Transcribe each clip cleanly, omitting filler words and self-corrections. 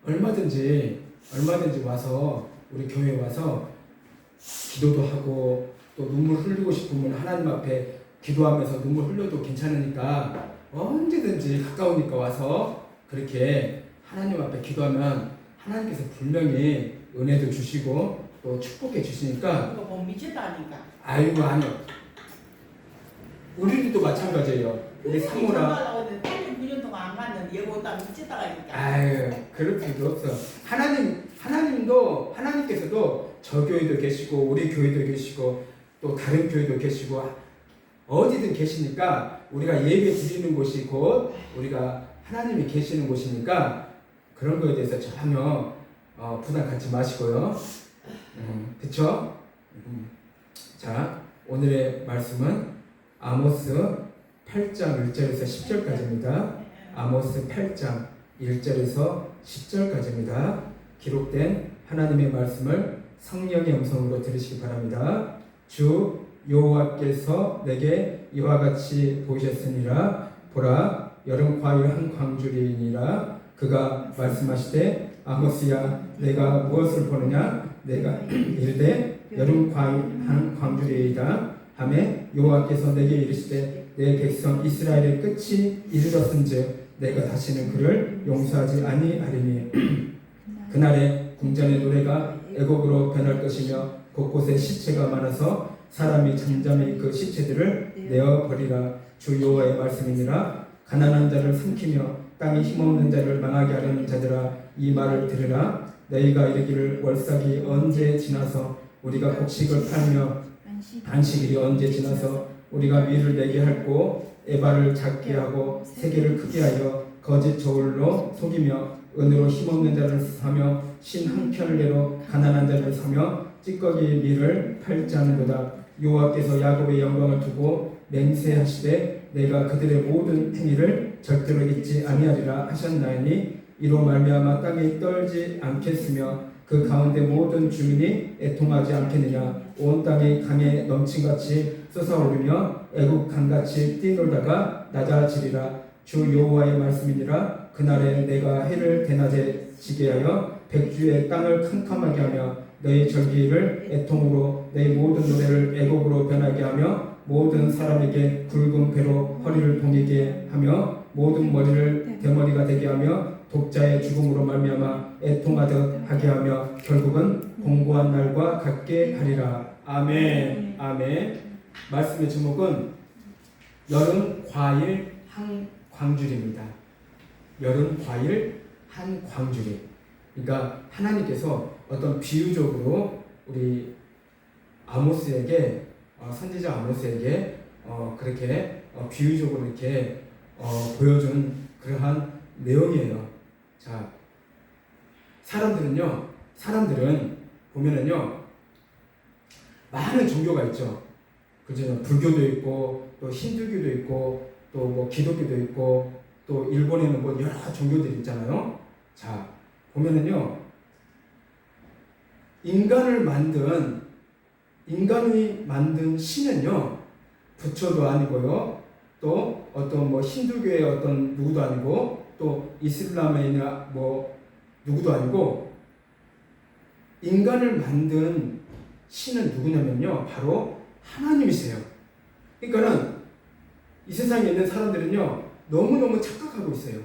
얼마든지 와서 우리 교회에 와서 기도도 하고 또 눈물 흘리고 싶으면 하나님 앞에 기도하면서 눈물 흘려도 괜찮으니까 언제든지 가까우니까 와서 그렇게 하나님 앞에 기도하면 하나님께서 분명히 은혜도 주시고 또 축복해 주시니까. 이거 못 미쳤다니까. 아이고 아니요. 우리도 마찬가지예요. 우리 사모라. 9년 동안 안 갔는데 얘가 온다 미쳤다니까. 아유 그럴 필요 없어. 하나님도 하나님께서도 저 교회도 계시고 우리 교회도 계시고 또 다른 교회도 계시고 어디든 계시니까 우리가 예배 드리는 곳이 곧 우리가 하나님이 계시는 곳이니까 그런 거에 대해서 전혀 부담 갖지 마시고요. 그쵸? 자, 오늘의 말씀은 아모스 8장 1절에서 10절까지입니다. 아모스 8장 1절에서 10절까지입니다. 기록된 하나님의 말씀을 성령의 음성으로 들으시기 바랍니다. 주 여호와께서 내게 이와 같이 보이셨으니라. 보라, 여름 과일 한 광주리니라. 그가 말씀하시되 아모스야, 내가 무엇을 보느냐? 내가 이르되 여름 과일 한 광주리이다 하매 여호와께서 내게 이르시되 내 백성 이스라엘의 끝이 이르렀은즉 내가 다시는 그를 용서하지 아니하리니 그날에 궁전의 노래가 애곡으로 변할 것이며 곳곳에 시체가 많아서 사람이 잠잠히 그 시체들을 내어버리라. 주 여호와의 말씀이니라. 가난한 자를 삼키며 땅에 힘없는 자를 망하게 하려는 자들아, 이 말을 들으라. 너희가 이르기를 월삭이 언제 지나서 우리가 곡식을 팔며 안식일이 언제 지나서 우리가 밀을 내게 할고 에바를 작게 하고 세계를 크게 하여 거짓 저울로 속이며 은으로 힘없는 자를 사며 신 한켠을 내로 가난한 자를 사며 찌꺼기 밀을 팔지 않는도다. 여호와께서 야곱의 영광을 두고 맹세하시되 내가 그들의 모든 행위를 절대로 잊지 아니하리라 하셨나니 이로 말미암아 땅이 떨지 않겠으며 그 가운데 모든 주민이 애통하지 않겠느냐. 온 땅이 강에 넘친같이 솟아오르며 애국 강같이 뛰놀다가 낮아지리라. 주 여호와의 말씀이니라. 그날에 내가 해를 대낮에 지게 하여 백주의 땅을 캄캄하게 하며 너희 절기를 애통으로 너희 모든 노래를 애곡으로 변하게 하며 모든 사람에게 굵은 배로 허리를 동이게 하며 모든 머리를 대머리가 되게 하며 독자의 죽음으로 말미암아 애통하듯 하게 하며 결국은 공고한 날과 같게 하리라. 아멘. 아멘. 말씀의 제목은 여름 과일 한 광주리입니다. 여름 과일 한 광주리. 그러니까 하나님께서 어떤 비유적으로 우리 아모스에게 선지자 아모스에게 그렇게 비유적으로 이렇게 보여준 그러한 내용이에요. 자, 사람들은 보면은요 많은 종교가 있죠. 그죠? 불교도 있고 또 힌두교도 있고 또 뭐 기독교도 있고 또 일본에는 뭐 여러 종교들이 있잖아요. 자, 보면은요 인간이 만든 신은요 부처도 아니고요 또 어떤 뭐 힌두교의 어떤 누구도 아니고 또 이슬람의 뭐 누구도 아니고 인간을 만든 신은 누구냐면요 바로 하나님이세요. 그러니까는 이 세상에 있는 사람들은요 너무너무 착각하고 있어요.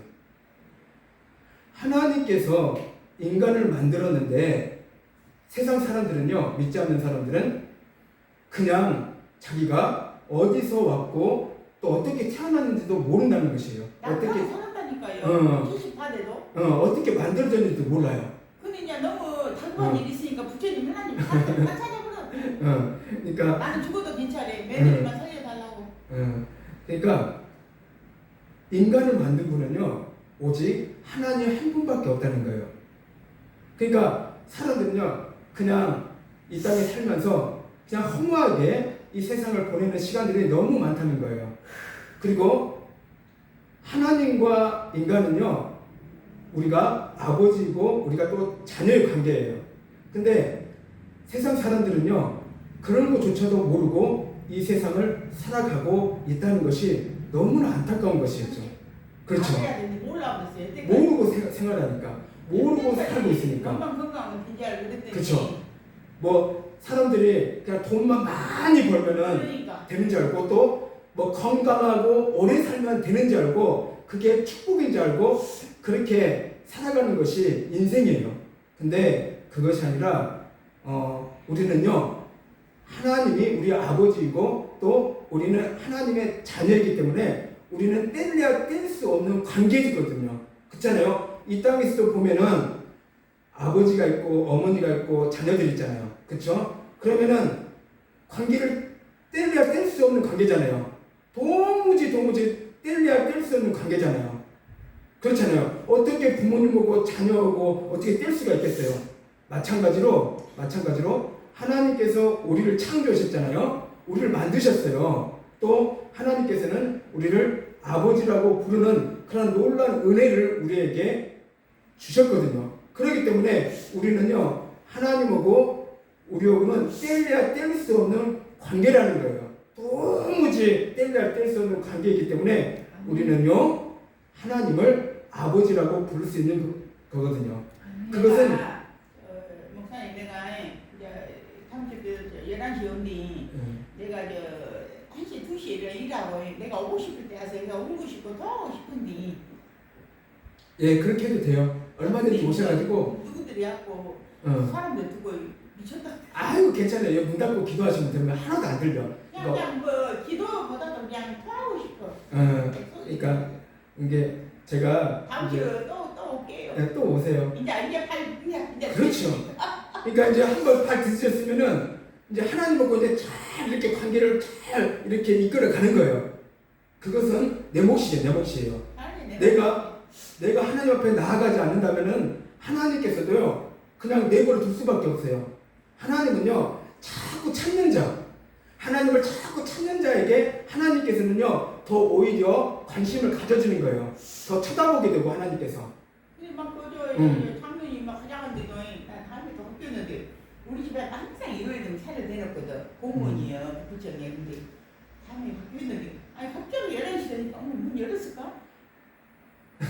하나님께서 인간을 만들었는데 세상 사람들은요 믿지 않는 사람들은 그냥 자기가 어디서 왔고 또 어떻게 태어났는지도 모른다는 것이에요. 어떻게 살았다니까요. 70파대도 어떻게 만들어졌는지도 몰라요. 근데 이제 너무 당부한 일이 있으니까 부처님 하나님 다 찾아버려. 그러니까 나는 죽어도 괜찮아. 며느리만 살려달라고. 그러니까 인간을 만든 분은요 오직 하나님 한 분밖에 없다는 거예요. 그러니까 사람들은요 그냥 이 땅에 살면서 그냥 허무하게 이 세상을 보내는 시간들이 너무 많다는 거예요. 그리고 하나님과 인간은요 우리가 아버지이고 우리가 또 자녀의 관계예요. 근데 세상 사람들은요 그런 것조차도 모르고 이 세상을 살아가고 있다는 것이 너무나 안타까운 것이었죠. 그렇죠. 모르고 모르고 생활하니까 모르고 살고 있으니까. 건강 건강은 되지 알고 그랬더니. 그쵸. 뭐 사람들이 그냥 돈만 많이 벌면은 그러니까. 되는 줄 알고 또 뭐 건강하고 오래 살면 되는 줄 알고 그게 축복인 줄 알고 그렇게 살아가는 것이 인생이에요. 근데 그것이 아니라 우리는요 하나님이 우리 아버지이고 또 우리는 하나님의 자녀이기 때문에 우리는 뗄래야 뗄 수 없는 관계이거든요. 그렇잖아요. 이 땅에서도 보면은 아버지가 있고 어머니가 있고 자녀들 있잖아요. 그렇죠? 그러면은 관계를 뗄래야 뗄 수 없는 관계잖아요. 도무지 뗄래야 뗄 수 없는 관계잖아요. 그렇잖아요. 어떻게 부모님하고 자녀하고 어떻게 뗄 수가 있겠어요? 마찬가지로 하나님께서 우리를 창조하셨잖아요. 우리를 만드셨어요. 또 하나님께서는 우리를 아버지라고 부르는 그런 놀라운 은혜를 우리에게 주셨거든요. 그렇기 때문에 우리는요 하나님하고 우리하고는 뗄래야 뗄 수 없는 관계라는 거예요. 도무지 뗄래야 뗄 수 없는 관계이기 때문에 우리는요 하나님을 아버지라고 부를 수 있는 거거든요. 그것은 목사님 내가 이제 11시 온디 내가 1시 2시에 일하고 내가 오고 싶을 때 와서 내가 오고 싶고 더 오고 싶은데 예 그렇게 해도 돼요. 얼마든지 오셔가지고 누구들이 왔고 사람들 듣고 미쳤다. 아이고 괜찮아요. 문 닫고 기도하시면 되면 하나도 안 들려. 그냥 뭐 기도보다도 그냥 토하고 싶어. 그러니까 이게 제가 다음 주에 또 올게요. 네, 또 오세요. 이제 그렇죠. 그러니까 이제 한번 팔 드셨으면은 이제 하나님하고 이제 잘 이렇게 관계를 잘 이렇게 이끌어 가는 거예요. 그것은 내 몫이에요. 내가 하나님 앞에 나아가지 않는다면은 하나님께서도요 그냥 내버려 둘 수밖에 없어요. 하나님은요 자꾸 찾는 자, 하나님을 자꾸 찾는 자에게 하나님께서는요 더 오히려 관심을 가져주는 거예요. 더 쳐다보게 되고 하나님께서. 막 장로님 막 화장한데도 난 다음에 또 학교였는데 우리 집에 항상 일요일 되면 차를 대놓거든. 공무원이에요 부청에. 근데 다음에 학교였는데 아니 갑자기 11시 되니까 문 열었을까?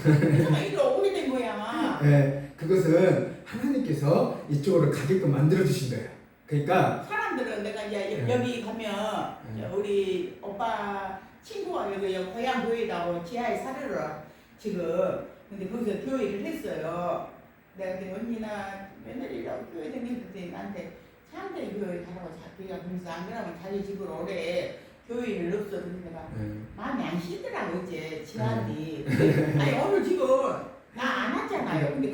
그래서 이리 오게 된 거야. 네, 그것은 하나님께서 이쪽으로 가게끔 만들어 주신 거예요. 그러니까 사람들은 내가 이제 여기 가면 우리 오빠 친구가 여기 고향 교회라고 지하에 살으러 지금 근데 거기서 교회를 했어요. 내가 근데 언니나 며느리라고 교회 다니는데 나한테 사람들이 교회 가라고 자기가 그래서 안 그러면 자기 집으로 오래 교회를 없어. 근데 내가 마음이 안 쉬더라고 어제 지한이. 아니 오늘 지금 나 안 왔잖아요. 근데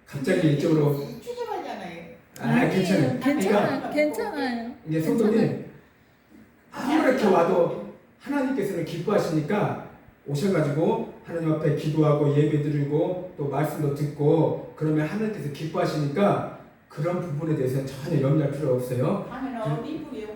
갑자기 이쪽으로 추적하잖아요. 괜찮아요. 괜찮아요. 이게 성도님 아무렇게 와도 하나님께서는 기뻐하시니까 오셔가지고 하나님 앞에 기도하고 예배드리고 또 말씀도 듣고 그러면 하나님께서 기뻐하시니까 그런 부분에 대해서는 전혀 염려할 필요 없어요. 다음에는 어디 이쁘게요?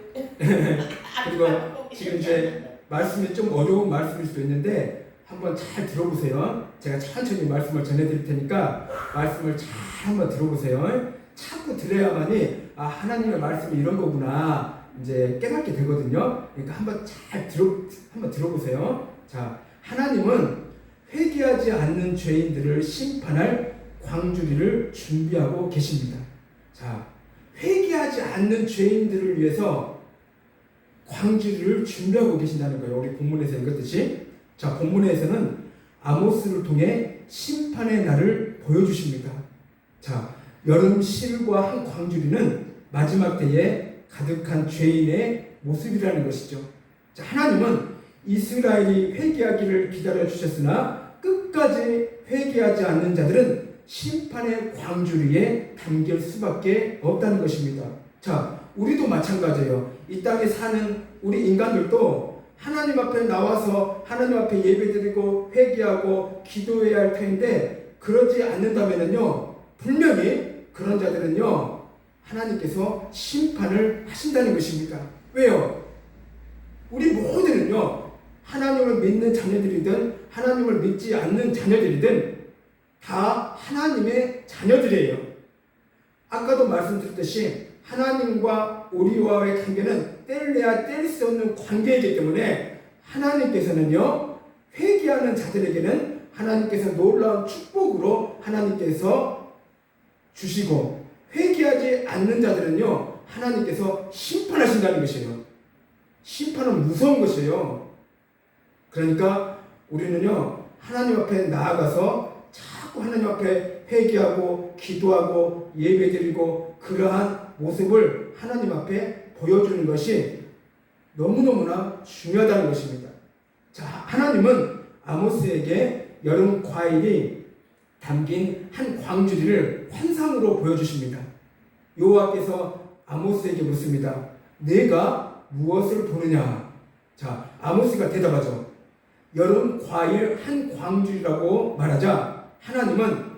그리고 지금 이제 말씀이 좀 어려운 말씀일 수도 있는데 한번 잘 들어보세요. 제가 천천히 말씀을 전해드릴 테니까 말씀을 잘 한번 들어보세요. 자꾸 들어야만이 하나님의 말씀이 이런 거구나 이제 깨닫게 되거든요. 그러니까 한번 한번 들어보세요. 자, 하나님은 회개하지 않는 죄인들을 심판할 광주리를 준비하고 계십니다. 자, 회개하지 않는 죄인들을 위해서 광주리를 준비하고 계신다는 거예요. 우리 본문에서 읽었듯이. 자, 본문에서는 아모스를 통해 심판의 날을 보여주십니다. 자, 여름 실과 한 광주리는 마지막 때에 가득한 죄인의 모습이라는 것이죠. 자, 하나님은 이스라엘이 회개하기를 기다려 주셨으나 끝까지 회개하지 않는 자들은 심판의 광주리에 담길 수밖에 없다는 것입니다. 자, 우리도 마찬가지예요. 이 땅에 사는 우리 인간들도 하나님 앞에 나와서 하나님 앞에 예배드리고 회개하고 기도해야 할 터인데 그러지 않는다면요 분명히 그런 자들은요 하나님께서 심판을 하신다는 것입니다. 왜요? 우리 모두는요 하나님을 믿는 자녀들이든 하나님을 믿지 않는 자녀들이든 다 하나님의 자녀들이에요. 아까도 말씀드렸듯이 하나님과 우리와의 관계는 뗄래야 뗄 수 없는 관계이기 때문에 하나님께서는요 회개하는 자들에게는 하나님께서 놀라운 축복으로 하나님께서 주시고, 회개하지 않는 자들은요 하나님께서 심판하신다는 것이에요. 심판은 무서운 것이에요. 그러니까 우리는요 하나님 앞에 나아가서 자꾸 하나님 앞에 회개하고 기도하고 예배드리고 그러한 모습을 하나님 앞에 보여주는 것이 너무너무나 중요하다는 것입니다. 자, 하나님은 아모스에게 여름 과일이 담긴 한 광주리를 환상으로 보여주십니다. 여호와께서 아모스에게 묻습니다. 내가 무엇을 보느냐? 자, 아모스가 대답하죠. 여름 과일 한 광주리라고 말하자 하나님은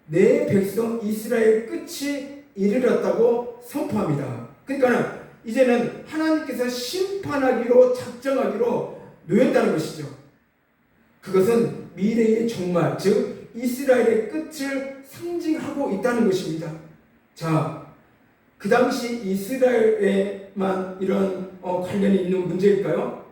내 백성 이스라엘 끝이 이르렀다고 선포합니다. 그러니까 이제는 하나님께서 심판하기로 작정하기로 놓였다는 것이죠. 그것은 미래의 종말, 즉 이스라엘의 끝을 상징하고 있다는 것입니다. 자, 그 당시 이스라엘에만 이런 관련이 있는 문제일까요?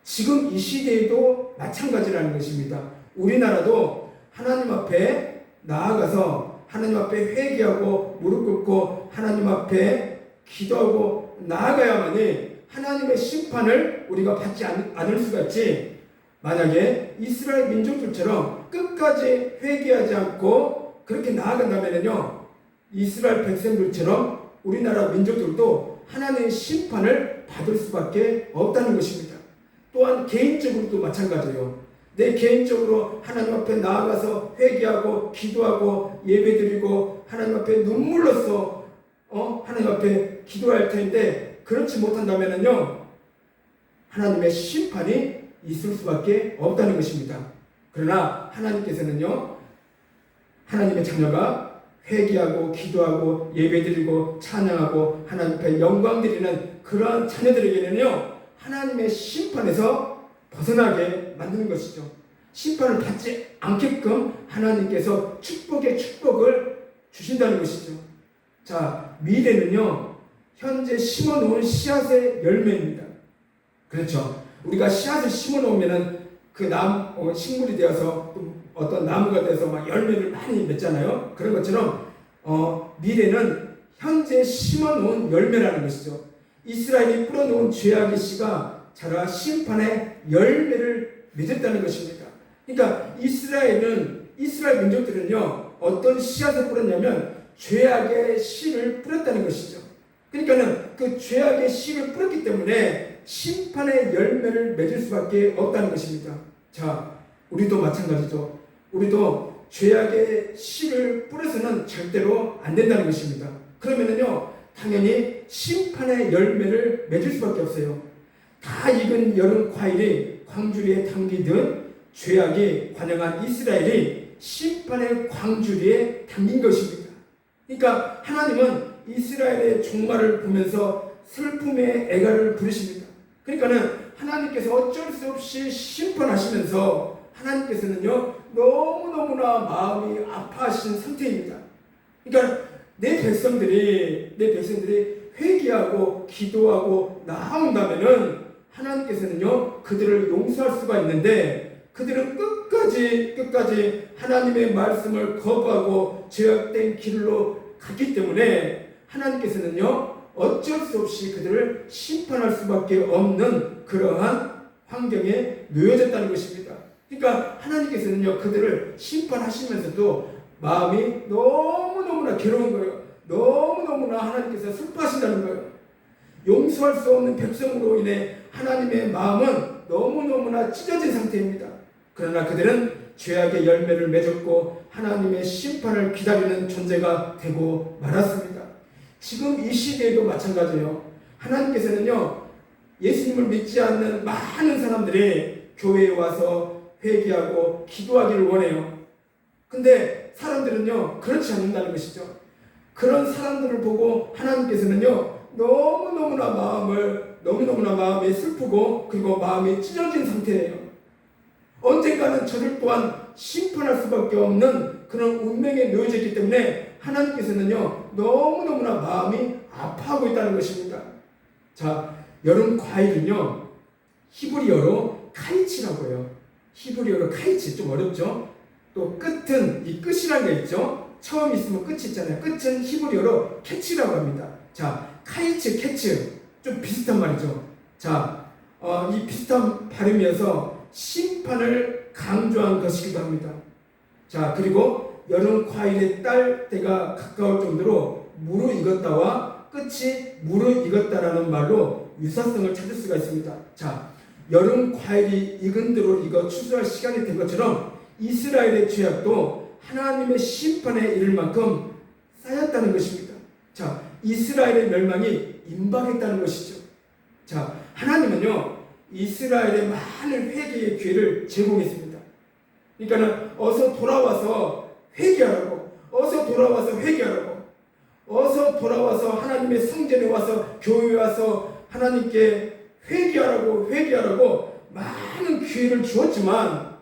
지금 이 시대에도 마찬가지라는 것입니다. 우리나라도 하나님 앞에 나아가서 하나님 앞에 회개하고 무릎 꿇고 하나님 앞에 기도하고 나아가야만이 하나님의 심판을 우리가 받지 않을 수가 있지, 만약에 이스라엘 민족들처럼 끝까지 회개하지 않고 그렇게 나아간다면요 이스라엘 백성들처럼 우리나라 민족들도 하나님의 심판을 받을 수밖에 없다는 것입니다. 또한 개인적으로도 마찬가지예요. 내 개인적으로 하나님 앞에 나아가서 회개하고 기도하고 예배드리고 하나님 앞에 눈물로써 하나님 앞에 기도할 텐데 그렇지 못한다면요 하나님의 심판이 있을 수밖에 없다는 것입니다. 그러나 하나님께서는요 하나님의 자녀가 회개하고 기도하고 예배드리고 찬양하고 하나님 앞에 영광 드리는 그러한 자녀들에게는요 하나님의 심판에서 벗어나게 만드는 것이죠. 심판을 받지 않게끔 하나님께서 축복의 축복을 주신다는 것이죠. 자, 미래는요 현재 심어놓은 씨앗의 열매입니다. 그렇죠. 우리가 씨앗을 심어놓으면은 그 식물이 되어서 어떤 나무가 돼서 막 열매를 많이 맺잖아요. 그런 것처럼 미래는 현재 심어놓은 열매라는 것이죠. 이스라엘이 뿌려놓은 죄악의 씨가 자라 심판의 열매를 맺었다는 것입니다. 그러니까 이스라엘 민족들은요 어떤 씨앗을 뿌렸냐면 죄악의 씨를 뿌렸다는 것이죠. 그러니까는 그 죄악의 씨를 뿌렸기 때문에 심판의 열매를 맺을 수밖에 없다는 것입니다. 자, 우리도 마찬가지죠. 우리도 죄악의 씨를 뿌려서는 절대로 안 된다는 것입니다. 그러면은요 당연히 심판의 열매를 맺을 수밖에 없어요. 다 익은 여름 과일이 광주리에 담기듯 죄악이 관영한 이스라엘이 심판의 광주리에 담긴 것입니다. 그러니까 하나님은 이스라엘의 종말을 보면서 슬픔의 애가를 부르십니다. 그러니까는 하나님께서 어쩔 수 없이 심판하시면서 하나님께서는요 너무너무나 마음이 아파하신 상태입니다. 그러니까 내 백성들이 회개하고 기도하고 나아온다면은 하나님께서는요 그들을 용서할 수가 있는데 그들은 끝까지 하나님의 말씀을 거부하고 죄악된 길로 갔기 때문에 하나님께서는요 어쩔 수 없이 그들을 심판할 수밖에 없는 그러한 환경에 놓여졌다는 것입니다. 그러니까 하나님께서는요 그들을 심판하시면서도 마음이 너무너무나 괴로운 거예요. 너무너무나 하나님께서 슬퍼하신다는 거예요. 용서할 수 없는 백성으로 인해 하나님의 마음은 너무너무나 찢어진 상태입니다. 그러나 그들은 죄악의 열매를 맺었고 하나님의 심판을 기다리는 존재가 되고 말았습니다. 지금 이 시대에도 마찬가지예요. 하나님께서는요 예수님을 믿지 않는 많은 사람들이 교회에 와서 회개하고 기도하기를 원해요. 근데 사람들은요 그렇지 않는다는 것이죠. 그런 사람들을 보고 하나님께서는요 너무너무나 마음이 슬프고 그리고 마음이 찢어진 상태예요. 언젠가는 저들 또한 심판할 수밖에 없는 그런 운명에 놓여져 있기 때문에 하나님께서는요 너무너무나 마음이 아파하고 있다는 것입니다. 자, 여름 과일은요 히브리어로 카이치라고 해요. 히브리어로 카이치, 좀 어렵죠? 또 끝은, 이 끝이라는 게 있죠? 처음 있으면 끝이 있잖아요. 끝은 히브리어로 캐치라고 합니다. 자, 카이츠, 캐츠. 좀 비슷한 말이죠. 자, 이 비슷한 발음이어서 심판을 강조한 것이기도 합니다. 자, 그리고 여름 과일의 딸 때가 가까울 정도로 무르익었다와 끝이 무르익었다라는 말로 유사성을 찾을 수가 있습니다. 자, 여름 과일이 익은 대로 익어 추수할 시간이 된 것처럼 이스라엘의 죄악도 하나님의 심판에 이를 만큼 쌓였다는 것입니다. 자, 이스라엘의 멸망이 임박했다는 것이죠. 자, 하나님은요, 이스라엘의 많은 회개의 기회를 제공했습니다. 그러니까는 어서 돌아와서 회개하라고, 어서 돌아와서 회개하라고, 어서 돌아와서 하나님의 성전에 와서 교회에 와서 하나님께 회개하라고 많은 기회를 주었지만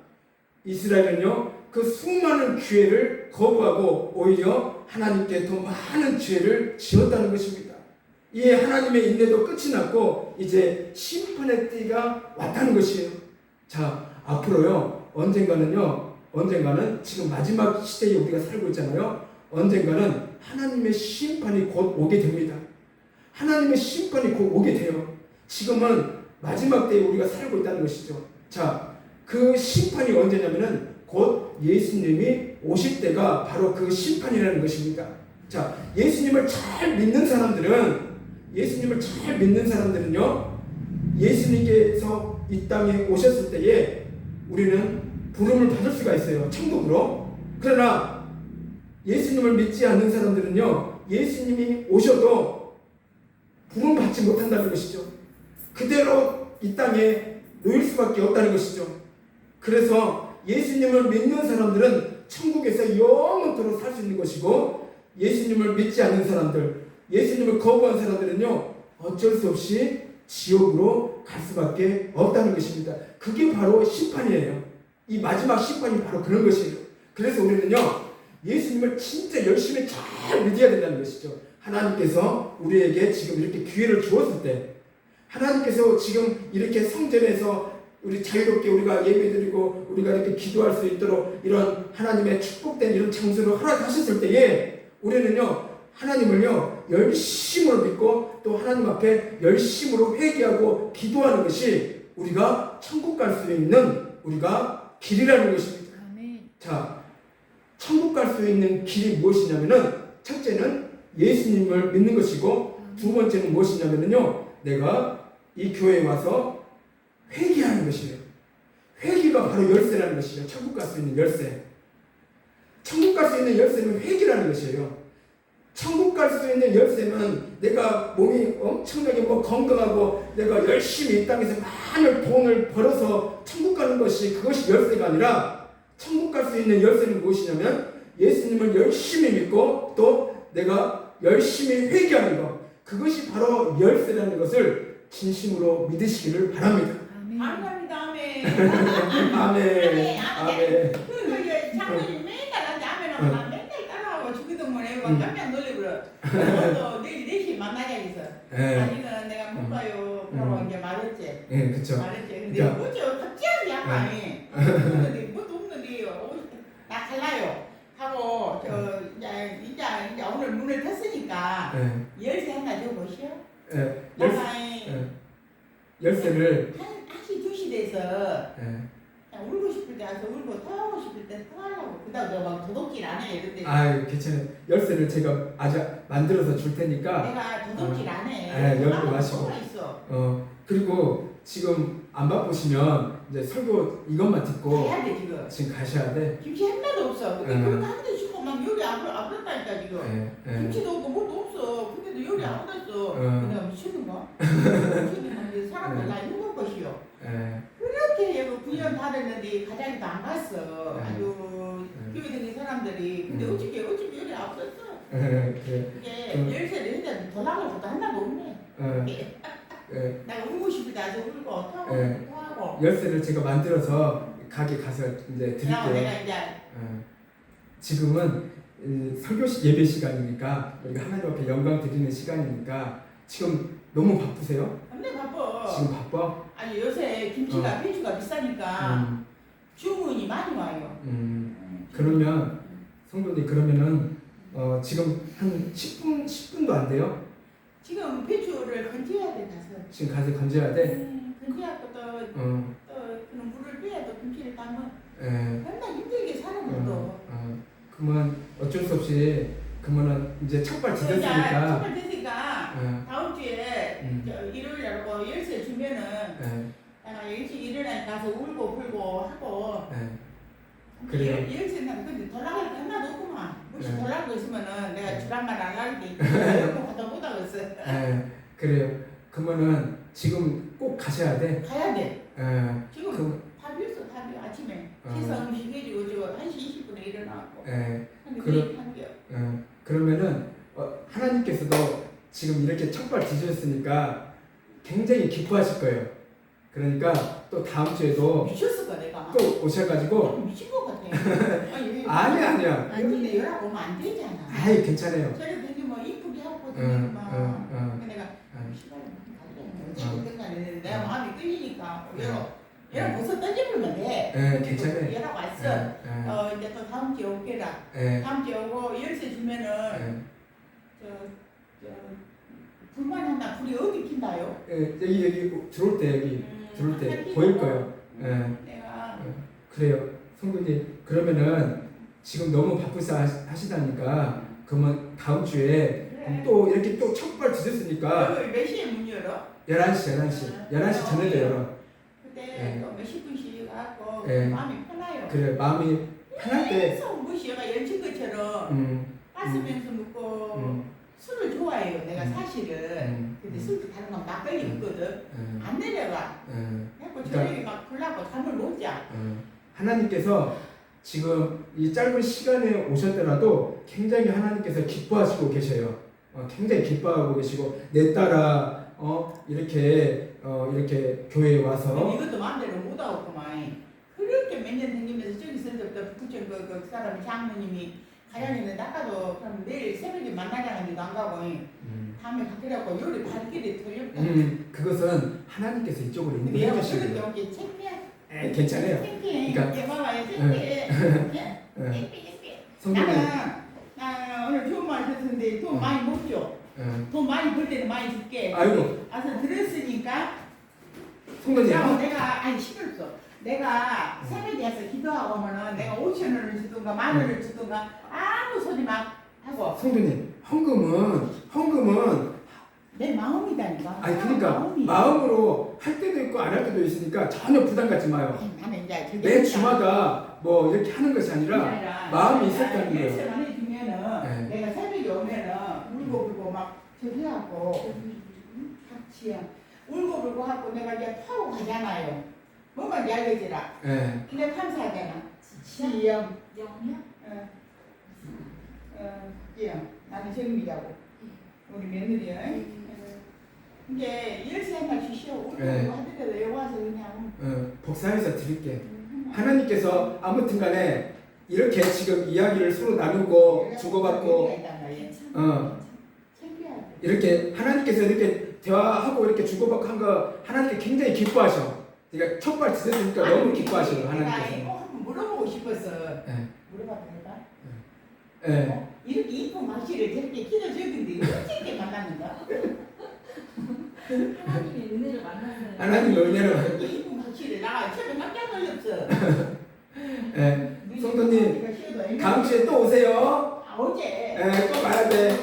이스라엘은요, 그 수많은 기회를 거부하고 오히려 하나님께 더 많은 죄를 지었다는 것입니다. 이에 하나님의 인내도 끝이 났고 이제 심판의 때가 왔다는 것이에요. 자, 앞으로요, 언젠가는 지금 마지막 시대에 우리가 살고 있잖아요. 언젠가는 하나님의 심판이 곧 오게 됩니다. 하나님의 심판이 곧 오게 돼요. 지금은 마지막 때에 우리가 살고 있다는 것이죠. 자, 그 심판이 언제냐면은 곧 예수님이 오실 때가 바로 그 심판이라는 것입니다. 자, 예수님을 잘 믿는 사람들은요, 예수님께서 이 땅에 오셨을 때에 우리는 부름을 받을 수가 있어요. 천국으로. 그러나 예수님을 믿지 않는 사람들은요, 예수님이 오셔도 부름 받지 못한다는 것이죠. 그대로 이 땅에 놓일 수밖에 없다는 것이죠. 그래서 예수님을 믿는 사람들은 천국에서 영원토록 살 수 있는 것이고, 예수님을 믿지 않는 사람들, 예수님을 거부한 사람들은요, 어쩔 수 없이 지옥으로 갈 수밖에 없다는 것입니다. 그게 바로 심판이에요. 이 마지막 심판이 바로 그런 것이에요. 그래서 우리는요, 예수님을 진짜 열심히 잘 믿어야 된다는 것이죠. 하나님께서 우리에게 지금 이렇게 기회를 주었을 때, 하나님께서 지금 이렇게 성전에서 우리 자유롭게 우리가 예배드리고 우리가 이렇게 기도할 수 있도록 이런 하나님의 축복된 이런 장소를 허락하셨을 때에 우리는요, 하나님을요, 열심으로 믿고 또 하나님 앞에 열심으로 회개하고 기도하는 것이 우리가 천국 갈 수 있는 우리가 길이라는 것입니다. 아멘. 자, 천국 갈 수 있는 길이 무엇이냐면은, 첫째는 예수님을 믿는 것이고, 두 번째는 무엇이냐면요, 내가 이 교회에 와서 회개하는 것이에요. 회개가 바로 열쇠라는 것이에요. 천국 갈 수 있는 열쇠. 천국 갈 수 있는 열쇠는 회개라는 것이에요. 천국 갈 수 있는 열쇠는 내가 몸이 엄청나게 건강하고 내가 열심히 이 땅에서 많은 돈을 벌어서 천국 가는 것이, 그것이 열쇠가 아니라, 천국 갈 수 있는 열쇠는 무엇이냐면 예수님을 열심히 믿고 또 내가 열심히 회개하는 것, 그것이 바로 열쇠라는 것을 진심으로 믿으시기를 바랍니다. 아멘. 감사합니다. 아멘. 아멘. 아멘. 그 장모님 맨날 나한테 아멘하고 난 맨날 따라하고 주기도문 해고 깜짝 놀래버려. 너도 내일 4시에 만나자 해서. 아니는 내가 못 가요. 그러고 이제 말했지. 예, 그쵸. 말했지. 근데 그러니까. 뭐죠? 갑자기 양반이. 없는데 뭣도 없는데 나 갈라요. 하고 이제 오늘 문을 탔으니까 열쇠 하나 줘 보시오. 열쇠를 1시 2시 돼서 그냥 울고 싶을 때 와서 울고 토하고 싶을 때 토하려고. 그다음 내가 막 도둑질 안 해. 그때 괜찮아요. 열쇠를 제가 아주 만들어서 줄 테니까. 내가 도둑질 안 해. 여기 마시고. 있어. 그리고 지금 안 바쁘시면 이제 설교 이것만 듣고 가야 돼 지금. 지금 가셔야 돼. 김치 하나도 없어. 근데 그렇게 하는데 싶고 막 요리 안 그랬다니까 지금. 김치도 없고 뭐도 없어. 근데도 요리 안 그랬어. 내가 미쳤는가? 미쳤는데 사람들 나 힘들 것이요. 그렇게 9년 다 됐는데 가자니도 안 갔어. 아주 교회 다니는 사람들이. 근데 어떻게 요리 안 없었어. 이게 열쇠를 했는데 돌아갈 것도 하나도 없네. 내가 울고 싶을 때 아주 울고 토하고. 열쇠를 제가 만들어서 가게 가서 이제 드릴게요. 내가 이제 지금은 설교 예배 시간이니까 우리가 하나님 앞에 영광 드리는 시간이니까 지금 너무 바쁘세요? 근데 바빠. 지금 바빠? 아니 요새 김치가 배추가 비싸니까 주문이 많이 와요. 그러면 성도님 그러면은 지금 한 10분도 안 돼요? 지금 배추를 건져야 돼 가서. 지금 가서 건져야 돼? 건져갖고 또 그런 물을 빼야 또 김치를 담으면 예. 맨날 힘들게 살아요 또. 그러면 어쩔 수 없이 그러면은 이제 첫발 디뎠으니까 첫발 됐으니까 다음 주에 일요일 날고 열쇠 주면은 내가 일찍 일어나 가서 울고 불고 하고. 그래요. 열쇠 나 근데 돌아갈 게 하나도 없구만. 혹시 네. 돌아가고 있으면은 내가 주란말 안 하는데 이거 갖다 못 하겠어. 그래요. 그러면은 지금 꼭 가셔야 돼. 가야 돼. 지금 그, 답이었어 답이 아침에 해서 음식 해주고 저 1시 20분에 일어나고. 근데 그러면은 하나님께서도 지금 이렇게 첫발 뒤졌으니까 굉장히 기뻐하실 거예요. 그러니까 또 다음 주에도 미쳤을 거야 내가. 또 오셔가지고 미친 것 같아. 아니야. 근데 연락 오면 안 되잖아. 아이 괜찮아요. 저를 되게 뭐 이쁘게 하고 막. 내가 시간이 어쨌든 간에 내가 마음이 끌리니까 연락 벌써 던져버리면 돼. 괜찮아요. 연락 왔어. 이제 또 다음 주에 오게라. 다음 주에 오고 열쇠 주면은 저 불만 하나 불이 어디 킨다요? 여기 들어올 때 여기 들어올 때 보일 거예요. 내가 그래요. 성도님 그러면은 지금 너무 바쁘사 하시다니까 그러면 다음 주에 그래. 또 이렇게 또 첫발 뒤졌으니까 여기 몇 시에 문 열어? 11시 전에도 열어. 그때 또 몇십 분씩 하고 네. 마음이 편해요. 그래 마음이 편할 때 계속 무시가 연친 것처럼 빠스면서 먹고 술을 좋아해요. 내가 사실은. 근데 술도 다른 건 막걸리 있거든. 안 내려가. 그래서 저녁에 막 불나고 잠을 못 자. 하나님께서 지금 이 짧은 시간에 오셨더라도 굉장히 하나님께서 기뻐하시고 계셔요. 굉장히 기뻐하고 계시고 내 딸아 이렇게 교회에 와서 이것도 마음대로 못 하겠구만. 그렇게 몇 년 다니면서 저기 있었는데 부천 그 사람 장모님이 가양이는 닦아도 그럼 내일 새벽에 만나자는데도 안 가고 다음에 가더라고 요리 발길이 돌렸다. 그것은 하나님께서 이쪽으로 근데 인도해 얘가 주시는 거예요. 그렇게 창피해. 괜찮아요. 창피해. 그러니까- 얘 봐봐요. 창피해. 창피해. 성도님 나는 오늘 좋은 말 듣는데 돈 많이 못 줘. 돈 많이 벌 때는 많이 줄게. 아이고. 와서 들었으니까 성도님 그럼 내가 아니 신경 써. 내가 새벽에 와서 기도하고 오면은 내가 5,000원을 주든가 10,000원을 주든가 아무 소리 막 하고 성도님 헌금은 내 마음이다니까. 아니 그러니까 마음이. 마음으로 할 때도 있고 안 할 때도 있으니까 전혀 부담 갖지 마요. 아니, 나는 이제 저기 매 주마다 뭐 이렇게 하는 것이 아니라 마음이 있었다는 거예요. 열쇠만 해주면은 내가 새벽에 오면은 울고 불고 막 저기 하고 같이 울고 불고 하고 내가 이제 타고 가잖아요. 뭐만 이야기해주라. 근데 감사하잖아. 지영. 영이요? 지영. 나는 정미라고. 우리 며느리야. 이제 열쇠 하나 주시오. 울고 불고 하더라도 여기 와서 그냥. 복사해서 드릴게. 하나님께서 아무튼 간에 이렇게 지금 이야기를 서로 나누고 주고받고 이렇게 하나님께서 이렇게 대화하고 이렇게 주고받고 한 거 하나님께 굉장히 기뻐하셔. 그러니까 첫발 드셨으니까 너무 기뻐하셔요 하나님께서. 내가 한번 물어보고 싶었어. 물어봐도 될까? 이렇게 이쁜 마시를 저렇게 키도 적은데 어떻게 만났는가? 하나님의 은혜를 만났어요. 하나님의 은혜로. 이렇게 이쁜 마시를 나 처음에 깜짝 놀랐어. 성도님 다음 주에 또 오세요. 어제. 꼭 와야 돼.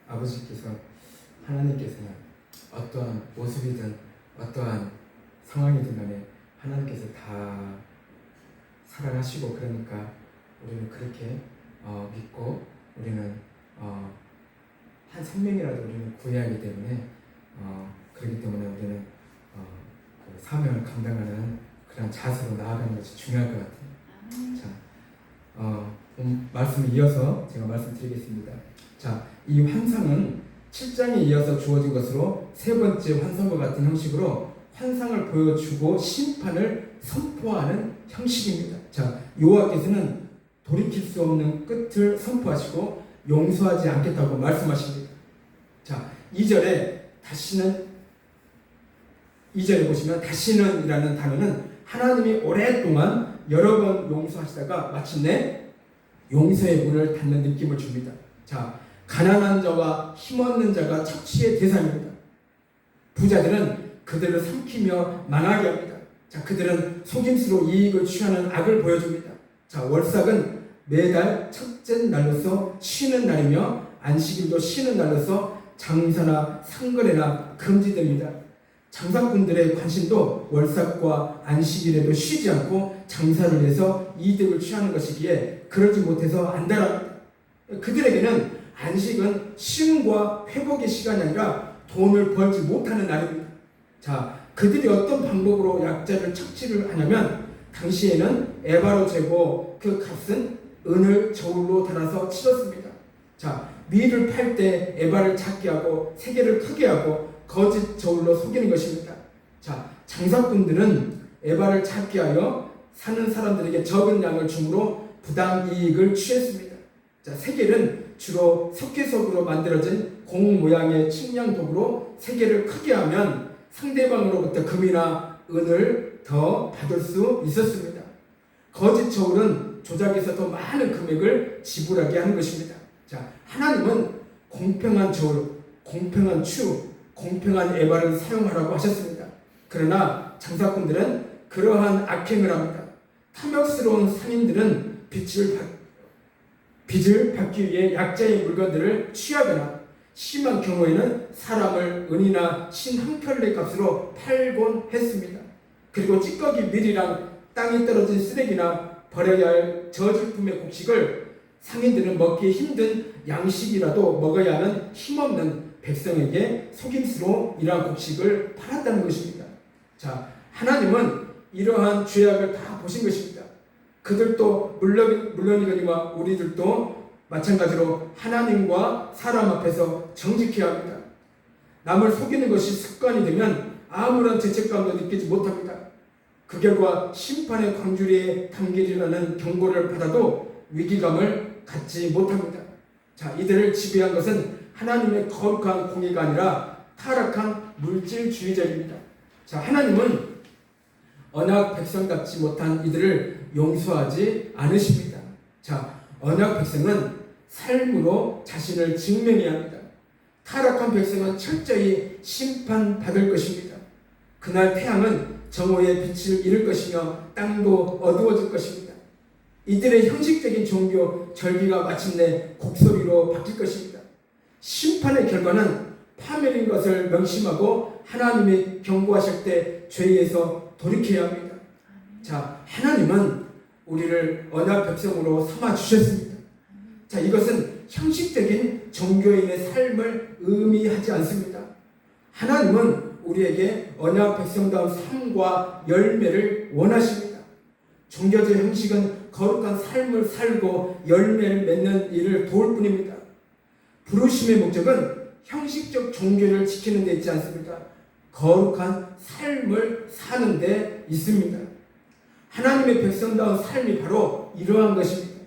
아버지께서 하나님께서는 어떠한 모습이든 어떠한 상황이든 간에 하나님께서 다 사랑하시고 그러니까 우리는 그렇게 믿고 우리는 한 생명이라도 우리는 구해야 하기 때문에 그렇기 때문에 우리는 그 사명을 감당하는 그런 자세로 나아가는 것이 중요할 것 같아요. 자, 말씀을 이어서 제가 말씀드리겠습니다. 자, 이 환상은 7장에 이어서 주어진 것으로 세 번째 환상과 같은 형식으로 환상을 보여주고 심판을 선포하는 형식입니다. 자, 여호와께서는 돌이킬 수 없는 끝을 선포하시고 용서하지 않겠다고 말씀하십니다. 자, 2절에 보시면 다시는 이라는 단어는 하나님이 오랫동안 여러 번 용서하시다가 마침내 용서의 문을 닫는 느낌을 줍니다. 자, 가난한 자와 힘없는 자가 착취의 대상입니다. 부자들은 그들을 삼키며 망하게 합니다. 자, 그들은 속임수로 이익을 취하는 악을 보여줍니다. 자, 월삭은 매달 첫째 날로서 쉬는 날이며 안식일도 쉬는 날로서 장사나 상거래나 금지됩니다. 장사꾼들의 관심도 월삭과 안식일에도 쉬지 않고 장사를 해서 이득을 취하는 것이기에 그러지 못해서 안달합니다. 그들에게는 안식은 쉼과 회복의 시간이 아니라 돈을 벌지 못하는 날입니다. 자, 그들이 어떤 방법으로 약자를 착취를 하냐면 당시에는 에바로 재고 그 값은 은을 저울로 달아서 치렀습니다. 자, 밀을 팔 때 에바를 작게 하고 세계를 크게 하고 거짓 저울로 속이는 것입니다. 자, 장사꾼들은 에바를 작게 하여 사는 사람들에게 적은 양을 주므로 부당 이익을 취했습니다. 자, 세겔은 주로 석회석으로 만들어진 공 모양의 측량 도구로 세겔을 크게 하면 상대방으로부터 금이나 은을 더 받을 수 있었습니다. 거짓 저울은 조작해서 더 많은 금액을 지불하게 하는 것입니다. 자, 하나님은 공평한 저울, 공평한 추, 공평한 에바를 사용하라고 하셨습니다. 그러나 장사꾼들은 그러한 악행을 합니다. 탐욕스러운 상인들은 빚을 받기 위해 약자의 물건들을 취하거나 심한 경우에는 사람을 은이나 신 한 켤레 값으로 팔곤 했습니다. 그리고 찌꺼기 밀이랑 땅에 떨어진 쓰레기나 버려야 할 저질품의 곡식을 상인들은 먹기 힘든 양식이라도 먹어야 하는 힘없는 백성에게 속임수로 이러한 곡식을 팔았다는 것입니다. 자, 하나님은 이러한 죄악을 다 보신 것입니다. 그들도 물론이거니와 우리들도 마찬가지로 하나님과 사람 앞에서 정직해야 합니다. 남을 속이는 것이 습관이 되면 아무런 죄책감도 느끼지 못합니다. 그 결과 심판의 광주리에 담기리라는 경고를 받아도 위기감을 갖지 못합니다. 자, 이들을 지배한 것은 하나님의 거룩한 공의가 아니라 타락한 물질주의자입니다. 자, 하나님은 언약 백성답지 못한 이들을 용서하지 않으십니다. 자, 언약 백성은 삶으로 자신을 증명해야 합니다. 타락한 백성은 철저히 심판받을 것입니다. 그날 태양은 정오의 빛을 잃을 것이며 땅도 어두워질 것입니다. 이들의 형식적인 종교 절기가 마침내 곡소리로 바뀔 것입니다. 심판의 결과는 파멸인 것을 명심하고 하나님이 경고하실 때 죄에서 돌이켜야 합니다. 자, 하나님은 우리를 언약 백성으로 삼아 주셨습니다. 자, 이것은 형식적인 종교인의 삶을 의미하지 않습니다. 하나님은 우리에게 언약 백성다운 삶과 열매를 원하십니다. 종교적 형식은 거룩한 삶을 살고 열매를 맺는 일을 도울 뿐입니다. 부르심의 목적은 형식적 종교를 지키는 데 있지 않습니다. 거룩한 삶을 사는 데 있습니다. 하나님의 백성다운 삶이 바로 이러한 것입니다.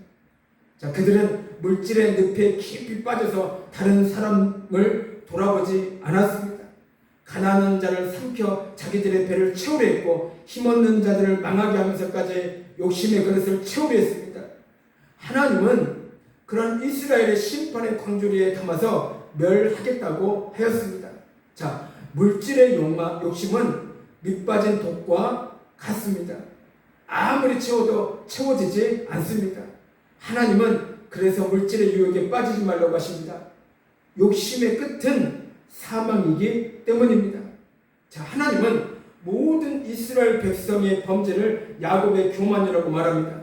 자, 그들은 물질의 늪에 깊이 빠져서 다른 사람을 돌아보지 않았습니다. 가난한 자를 삼켜 자기들의 배를 채우려 했고 힘없는 자들을 망하게 하면서까지 욕심의 그릇을 채우려 했습니다. 하나님은 그런 이스라엘의 심판의 광주리에 담아서 멸하겠다고 하였습니다. 자, 물질의 욕심은 밑빠진 독과 같습니다. 아무리 채워도 채워지지 않습니다. 하나님은 그래서 물질의 유혹에 빠지지 말라고 하십니다. 욕심의 끝은 사망이기 때문입니다. 자, 하나님은 모든 이스라엘 백성의 범죄를 야곱의 교만이라고 말합니다.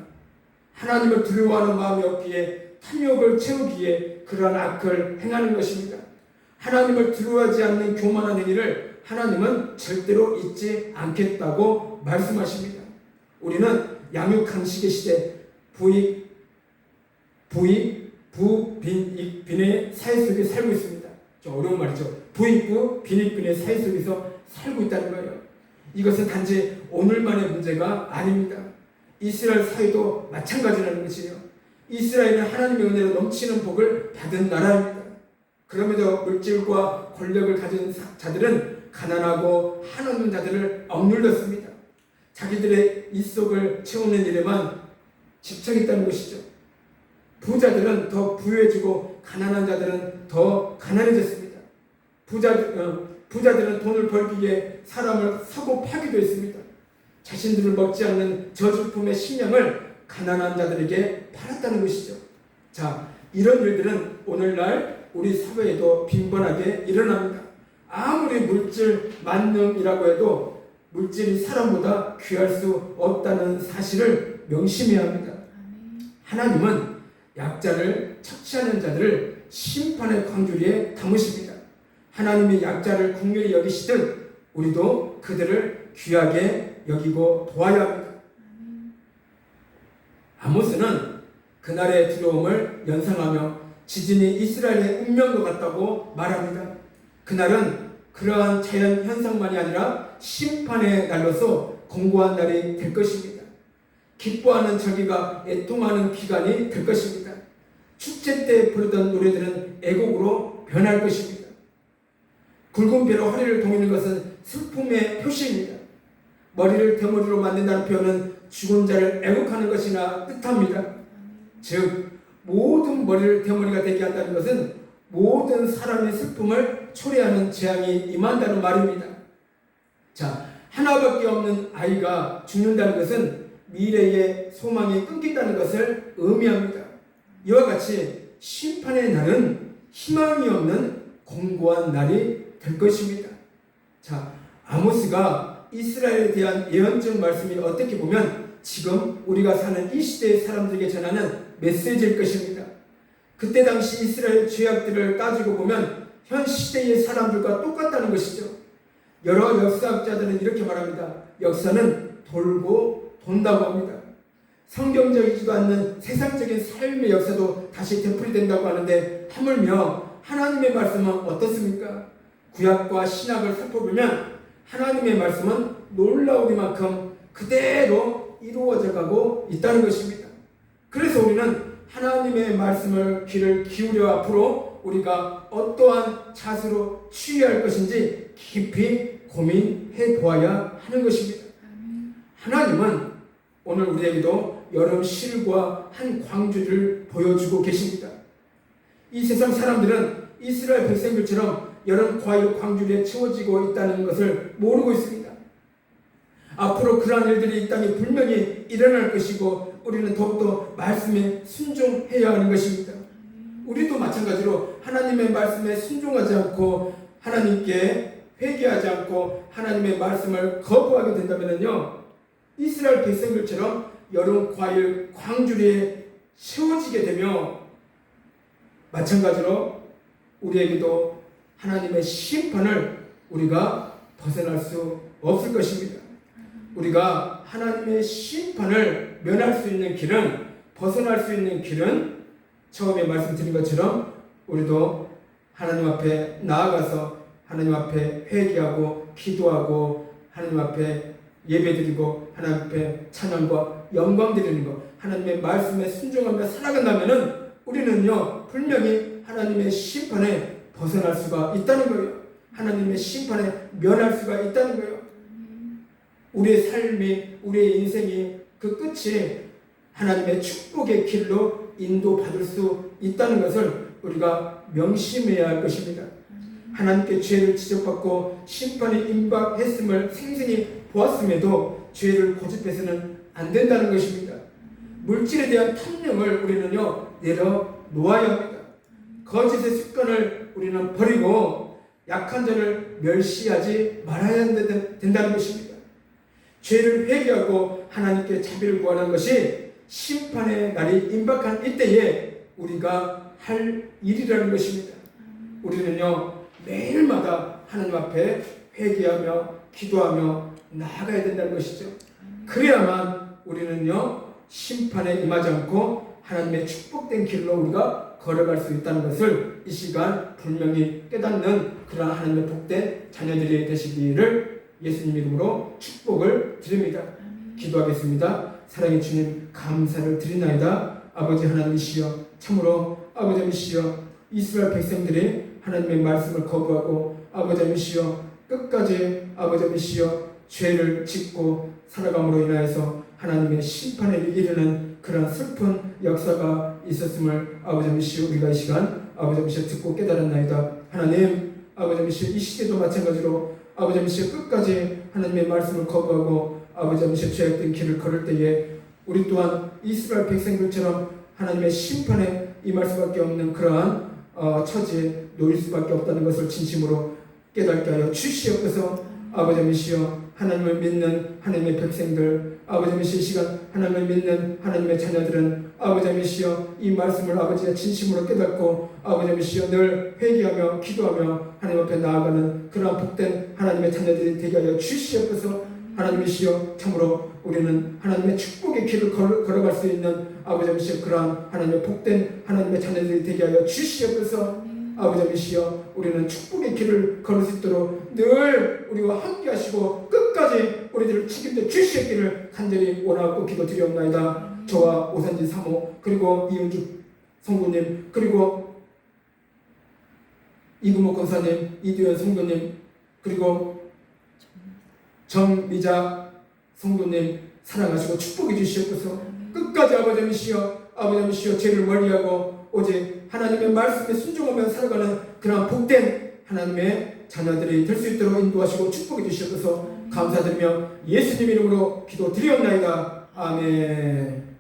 하나님을 두려워하는 마음이 없기에 탐욕을 채우기에 그러한 악을 행하는 것입니다. 하나님을 두려워하지 않는 교만한 행위를 하나님은 절대로 잊지 않겠다고 말씀하십니다. 우리는 양육강식의 시대 부빈익빈의 사회 속에 살고 있습니다. 좀 어려운 말이죠. 부익부 빈익빈의 사회 속에서 살고 있다는 거예요. 이것은 단지 오늘만의 문제가 아닙니다. 이스라엘 사회도 마찬가지라는 것이에요. 이스라엘은 하나님의 은혜로 넘치는 복을 받은 나라입니다. 그럼에도 물질과 권력을 가진 자들은 가난하고 한없는 자들을 억눌렀습니다. 자기들의 입속을 채우는 일에만 집착했다는 것이죠. 부자들은 더 부유해지고 가난한 자들은 더 가난해졌습니다. 부자들은 돈을 벌기 위해 사람을 사고 파기도 했습니다. 자신들을 먹지 않는 저주품의 식량을 가난한 자들에게 팔았다는 것이죠. 자, 이런 일들은 오늘날 우리 사회에도 빈번하게 일어납니다. 아무리 물질 만능이라고 해도 물질이 사람보다 귀할 수 없다는 사실을 명심해야 합니다. 하나님은 약자를 착취하는 자들을 심판의 광주리에 담으십니다. 하나님이 약자를 긍휼히 여기시듯 우리도 그들을 귀하게 여기고 도와야 합니다. 아모스는 그날의 두려움을 연상하며 지진이 이스라엘의 운명과 같다고 말합니다. 그날은 그러한 자연 현상만이 아니라 심판의 날로서 공고한 날이 될 것입니다. 기뻐하는 절기가 애통하는 기간이 될 것입니다. 축제 때 부르던 노래들은 애곡으로 변할 것입니다. 굵은 배로 허리를 동이는 것은 슬픔의 표시입니다. 머리를 대머리로 만든다는 표현은 죽은 자를 애국하는 것이나 뜻합니다. 즉 모든 머리를 대머리가 되게 한다는 것은 모든 사람의 슬픔을 초래하는 재앙이 임한다는 말입니다. 자, 하나밖에 없는 아이가 죽는다는 것은 미래의 소망이 끊긴다는 것을 의미합니다. 이와 같이 심판의 날은 희망이 없는 공고한 날이 될 것입니다. 자, 아모스가 이스라엘에 대한 예언적 말씀이 어떻게 보면 지금 우리가 사는 이 시대의 사람들에게 전하는 메시지일 것입니다. 그때 당시 이스라엘 죄악들을 따지고 보면 현 시대의 사람들과 똑같다는 것이죠. 여러 역사학자들은 이렇게 말합니다. 역사는 돌고 돈다고 합니다. 성경적이지도 않는 세상적인 삶의 역사도 다시 되풀이된다고 하는데 하물며 하나님의 말씀은 어떻습니까? 구약과 신약을 살펴보면 하나님의 말씀은 놀라우리만큼 그대로 이루어져 가고 있다는 것입니다. 그래서 우리는 하나님의 말씀을 귀를 기울여 앞으로 우리가 어떠한 자세로 취해야 할 것인지 깊이 고민해 보아야 하는 것입니다. 하나님은 오늘 우리에게도 여름 실과 한 광주를 보여주고 계십니다. 이 세상 사람들은 이스라엘 백성들처럼 여름 과일 광주리에 채워지고 있다는 것을 모르고 있습니다. 앞으로 그러한 일들이 이 땅에 분명히 일어날 것이고 우리는 더욱더 말씀에 순종해야 하는 것입니다. 우리도 마찬가지로 하나님의 말씀에 순종하지 않고 하나님께 회개하지 않고 하나님의 말씀을 거부하게 된다면요, 이스라엘 백성들처럼 여름 과일 광주리에 채워지게 되며 마찬가지로 우리에게도 하나님의 심판을 우리가 벗어날 수 없을 것입니다. 우리가 하나님의 심판을 면할 수 있는 길은, 벗어날 수 있는 길은 처음에 말씀드린 것처럼 우리도 하나님 앞에 나아가서 하나님 앞에 회개하고 기도하고 하나님 앞에 예배드리고 하나님 앞에 찬양과 영광 드리는 것, 하나님의 말씀에 순종하며 살아간다면은 우리는요 분명히 하나님의 심판에 벗어날 수가 있다는 거예요. 하나님의 심판에 면할 수가 있다는 거예요. 우리의 삶이, 우리의 인생이 그 끝이 하나님의 축복의 길로 인도받을 수 있다는 것을 우리가 명심해야 할 것입니다. 하나님께 죄를 지적받고 심판이 임박했음을 생생히 보았음에도 죄를 고집해서는 안 된다는 것입니다. 물질에 대한 탐욕을 우리는요 내려놓아야 합니다. 거짓의 습관을 우리는 버리고 약한 자를 멸시하지 말아야 된다는 것입니다. 죄를 회개하고 하나님께 자비를 구하는 것이 심판의 날이 임박한 이때에 우리가 할 일이라는 것입니다. 우리는요 매일마다 하나님 앞에 회개하며 기도하며 나아가야 된다는 것이죠. 그래야만 우리는요 심판에 임하지 않고 하나님의 축복된 길로 우리가 걸어갈 수 있다는 것을 이 시간 분명히 깨닫는 그러한 하나님의 복된 자녀들이 되시기를 예수님 이름으로 축복을 드립니다. 기도하겠습니다. 사랑의 주님 감사를 드리나이다. 아버지 하나님이시여 참으로 아버지 하나님이시여 이스라엘 백성들이 하나님의 말씀을 거부하고 아버지 하나님이시여 끝까지 아버지 하나님이시여 죄를 짓고 살아감으로 인하여서 하나님의 심판에 이르는 그런 슬픈 역사가 있었음을 아버지 하나님이시여 우리가 이 시간 아버지 하나님이시여 듣고 깨달았나이다. 하나님 아버지 하나님이시여 이 시대도 마찬가지로 아버지 하나님이시여 끝까지 하나님의 말씀을 거부하고 아버지 하나님이시여 죄악된 길을 걸을 때에 우리 또한 이스라엘 백성들처럼 하나님의 심판에 임할 수밖에 없는 그러한 처지에 놓일 수밖에 없다는 것을 진심으로 깨닫게 하여 주시옵소서. 아버지 하나님이시여 하나님을 믿는 하나님의 백성들 아버지 하나님이시여 이 시간 하나님을 믿는 하나님의 자녀들은 아버지 하나님이시여 이 말씀을 아버지의 진심으로 깨닫고 아버지 하나님이시여 늘 회개하며 기도하며 하나님 앞에 나아가는 그러한 복된 하나님의 자녀들이 되게 하여 주시옵소서. 하나님이시여 참으로 우리는 하나님의 축복의 길을 걸어갈 수 있는 아버지 하나님이시여 그러한 하나님의 복된 하나님의 자녀들이 되게 하여 주시옵소서. 아버지 하나님이시여 우리는 축복의 길을 걸을 수 있도록 늘 우리와 함께 하시고 끝까지 우리들을 책임져 주시기를 간절히 원하고 기도드리옵나이다. 저와 오산지 사모 그리고 이은주 성도님 그리고 이구목 권사님 이두현 성도님 그리고 정미자 성도님 사랑하시고 축복해 주시옵소서. 끝까지 아버지 하나님이시여 아버지 하나님이시여 죄를 멀리하고 오직 하나님의 말씀에 순종하며 살아가는 그런 복된 하나님의 자녀들이 될 수 있도록 인도하시고 축복해 주시옵소서. 감사드리며 예수님 이름으로 기도드리옵나이다. 아멘.